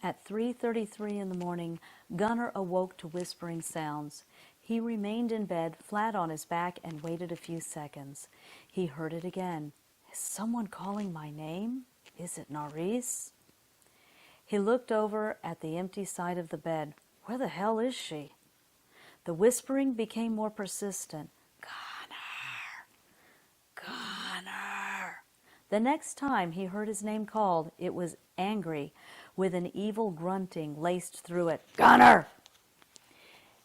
At 3:33 in the morning, Gunnar awoke to whispering sounds. He remained in bed, flat on his back, and waited a few seconds. He heard it again. Is someone calling my name? Is it Nerisse? He looked over at the empty side of the bed. Where the hell is she? The whispering became more persistent. Gunnar! Gunnar! The next time he heard his name called, it was angry, with an evil grunting laced through it. Gunnar!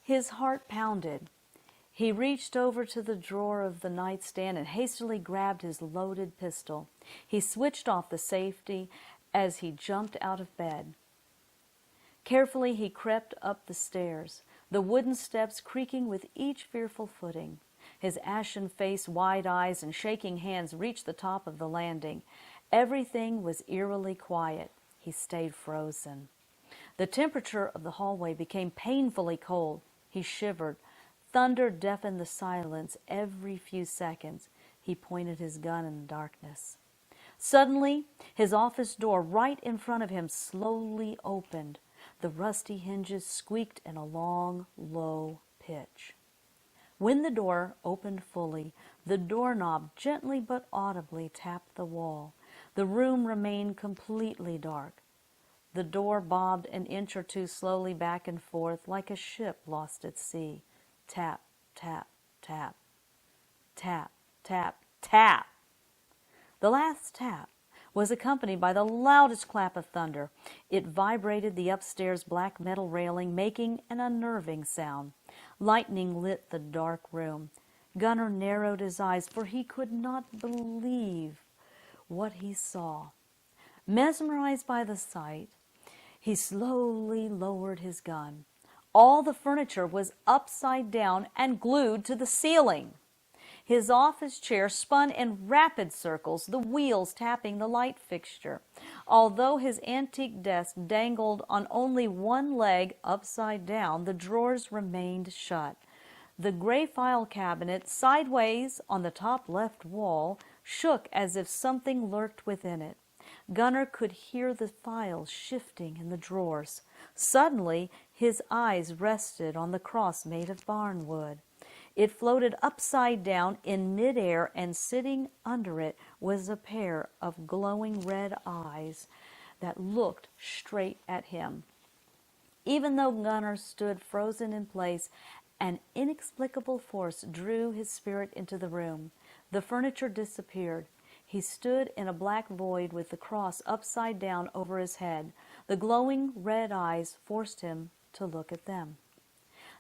His heart pounded. He reached over to the drawer of the nightstand and hastily grabbed his loaded pistol. He switched off the safety as he jumped out of bed. Carefully he crept up the stairs, the wooden steps creaking with each fearful footing. His ashen face, wide eyes, and shaking hands reached the top of the landing. Everything was eerily quiet. He stayed frozen. The temperature of the hallway became painfully cold. He shivered. Thunder deafened the silence every few seconds. He pointed his gun in the darkness. Suddenly, his office door right in front of him slowly opened. The rusty hinges squeaked in a long, low pitch. When the door opened fully, the doorknob gently but audibly tapped the wall. The room remained completely dark. The door bobbed an inch or two slowly back and forth like a ship lost at sea. Tap, tap, tap. Tap, tap, tap. The last tap was accompanied by the loudest clap of thunder. It vibrated the upstairs black metal railing, making an unnerving sound. Lightning lit the dark room. Gunnar narrowed his eyes, for he could not believe what he saw. Mesmerized by the sight, he slowly lowered his gun. All the furniture was upside down and glued to the ceiling. His office chair spun in rapid circles, the wheels tapping the light fixture. Although his antique desk dangled on only one leg upside down, the drawers remained shut. The gray file cabinet, sideways on the top left wall, shook as if something lurked within it. Gunnar could hear the files shifting in the drawers. Suddenly, his eyes rested on the cross made of barnwood. It floated upside down in midair, and sitting under it was a pair of glowing red eyes that looked straight at him. Even though Gunnar stood frozen in place, an inexplicable force drew his spirit into the room. The furniture disappeared. He stood in a black void with the cross upside down over his head. The glowing red eyes forced him to look at them.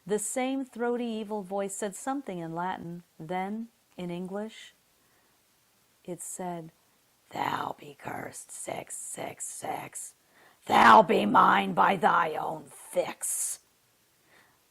The same throaty evil voice said something in Latin. Then, in English, it said, "Thou be cursed, 666. Thou be mine by thy own fix."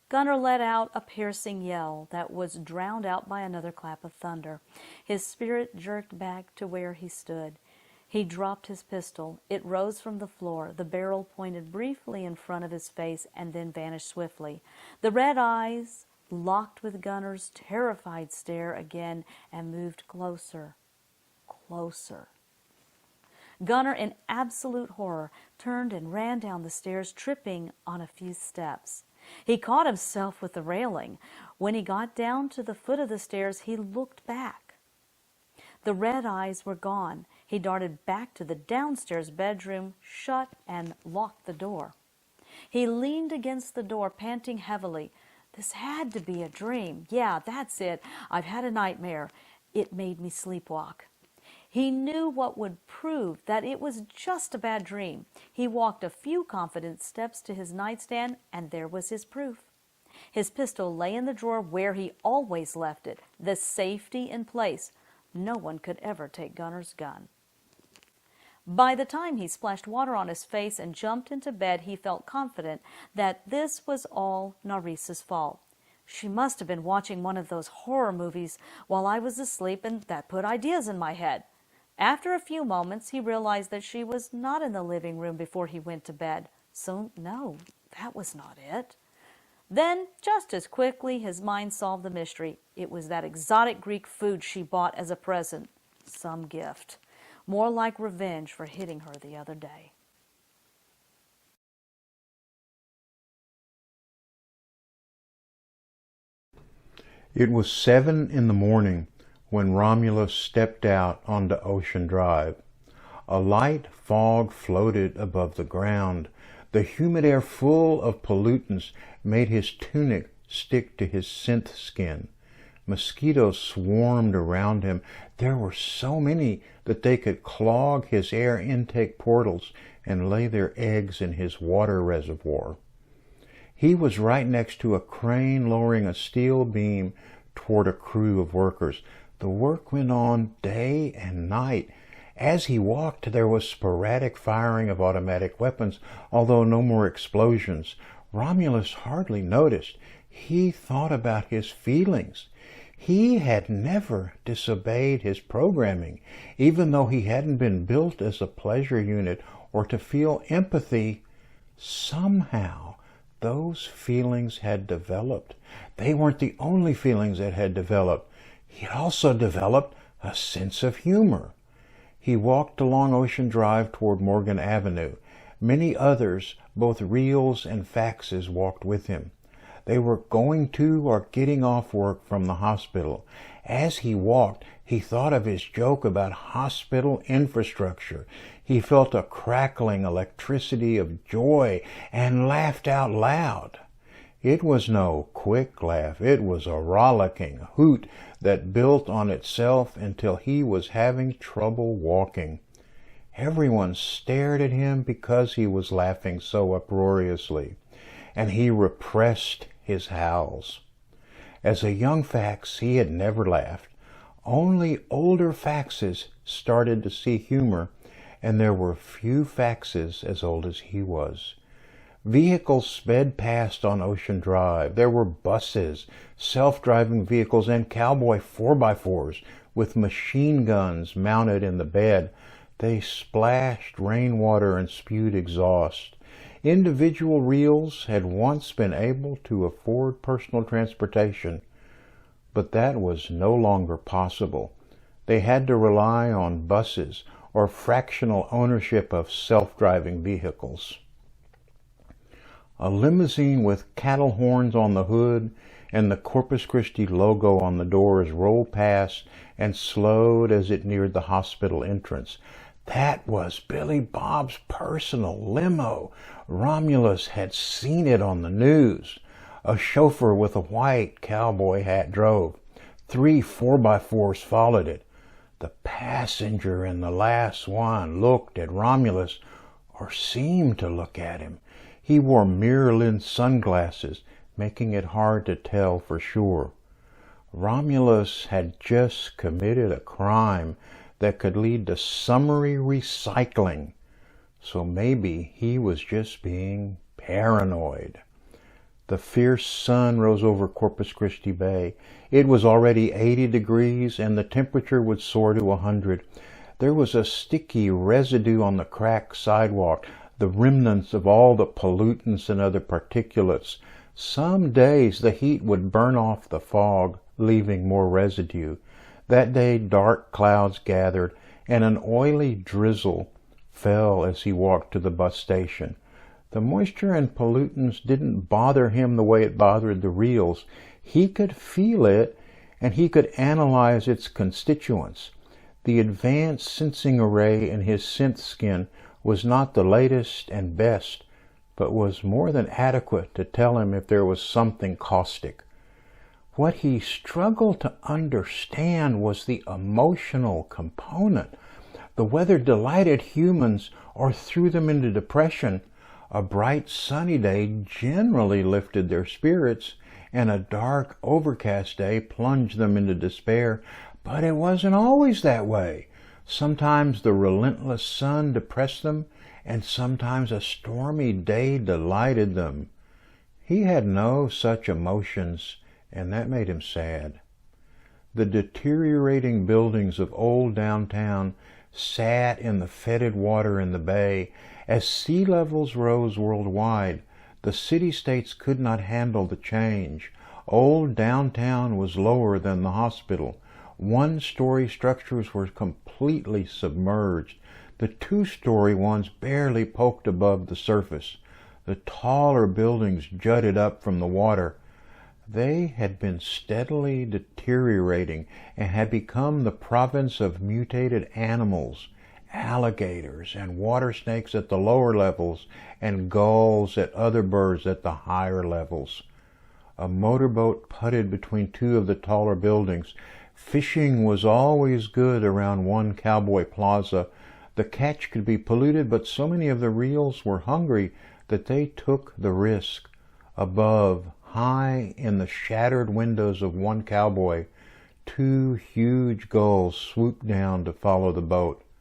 Gunnar let out a piercing yell that was drowned out by another clap of thunder. His spirit jerked back to where he stood. He dropped his pistol. It rose from the floor. The barrel pointed briefly in front of his face and then vanished swiftly. The red eyes locked with Gunnar's terrified stare again and moved closer, closer. Gunnar, in absolute horror, turned and ran down the stairs, tripping on a few steps. He caught himself with the railing. When he got down to the foot of the stairs, he looked back. The red eyes were gone. He darted back to the downstairs bedroom, shut and locked the door. He leaned against the door, panting heavily. This had to be a dream. Yeah, that's it. I've had a nightmare. It made me sleepwalk. He knew what would prove that it was just a bad dream. He walked a few confident steps to his nightstand, and there was his proof. His pistol lay in the drawer where he always left it, the safety in place. No one could ever take Gunnar's gun. By the time he splashed water on his face and jumped into bed, he felt confident that this was all Nerisse's fault. She must have been watching one of those horror movies while I was asleep, and that put ideas in my head. After a few moments, he realized that she was not in the living room before he went to bed. So, no, that was not it. Then, just as quickly, his mind solved the mystery. It was that exotic Greek food she bought as a present. Some gift. More like revenge for hitting her the other day. It was 7 in the morning when Romulus stepped out onto Ocean Drive. A light fog floated above the ground. The humid air full of pollutants made his tunic stick to his synth skin. Mosquitoes swarmed around him. There were so many that they could clog his air intake portals and lay their eggs in his water reservoir. He was right next to a crane lowering a steel beam toward a crew of workers. The work went on day and night. As he walked, there was sporadic firing of automatic weapons, although no more explosions. Romulus hardly noticed. He thought about his feelings. He had never disobeyed his programming, even though he hadn't been built as a pleasure unit or to feel empathy. Somehow, those feelings had developed. They weren't the only feelings that had developed. He had also developed a sense of humor. He walked along Ocean Drive toward Morgan Avenue. Many others, both reals and faxes, walked with him. They were going to or getting off work from the hospital. As he walked, he thought of his joke about hospital infrastructure. He felt a crackling electricity of joy and laughed out loud. It was no quick laugh. It was a rollicking hoot that built on itself until he was having trouble walking. Everyone stared at him because he was laughing so uproariously, and he repressed his howls. As a young fax, he had never laughed. Only older faxes started to see humor, and there were few faxes as old as he was. Vehicles sped past on Ocean Drive. There were buses, self-driving vehicles, and cowboy 4x4s with machine guns mounted in the bed. They splashed rainwater and spewed exhaust. Individual reals had once been able to afford personal transportation, but that was no longer possible. They had to rely on buses or fractional ownership of self-driving vehicles. A limousine with cattle horns on the hood and the Corpus Christi logo on the doors rolled past and slowed as it neared the hospital entrance. That was Billy Bob's personal limo. Romulus had seen it on the news. A chauffeur with a white cowboy hat drove. 3 4x4s followed it. The passenger in the last one looked at Romulus, or seemed to look at him. He wore mirror-lensed sunglasses, making it hard to tell for sure. Romulus had just committed a crime that could lead to summary recycling, so maybe he was just being paranoid. The fierce sun rose over Corpus Christi Bay. It was already 80 degrees, and the temperature would soar to 100. There was a sticky residue on the cracked sidewalk, the remnants of all the pollutants and other particulates. Some days the heat would burn off the fog, leaving more residue. That day dark clouds gathered, and an oily drizzle fell as he walked to the bus station. The moisture and pollutants didn't bother him the way it bothered the reals. He could feel it, and he could analyze its constituents. The advanced sensing array in his synth skin was not the latest and best, but was more than adequate to tell him if there was something caustic. What he struggled to understand was the emotional component. The weather delighted humans or threw them into depression. A bright sunny day generally lifted their spirits, and a dark overcast day plunged them into despair. But it wasn't always that way. Sometimes the relentless sun depressed them, and sometimes a stormy day delighted them. He had no such emotions, and that made him sad. The deteriorating buildings of old downtown sat in the fetid water in the bay. As sea levels rose worldwide, the city-states could not handle the change. Old downtown was lower than the hospital. One-story structures were completely submerged. The two-story ones barely poked above the surface. The taller buildings jutted up from the water. They had been steadily deteriorating and had become the province of mutated animals, alligators and water snakes at the lower levels, and gulls and other birds at the higher levels. A motorboat putted between two of the taller buildings. Fishing was always good around one cowboy plaza. The catch could be polluted, but so many of the reels were hungry that they took the risk. Above, high in the shattered windows of one cowboy, two huge gulls swooped down to follow the boat.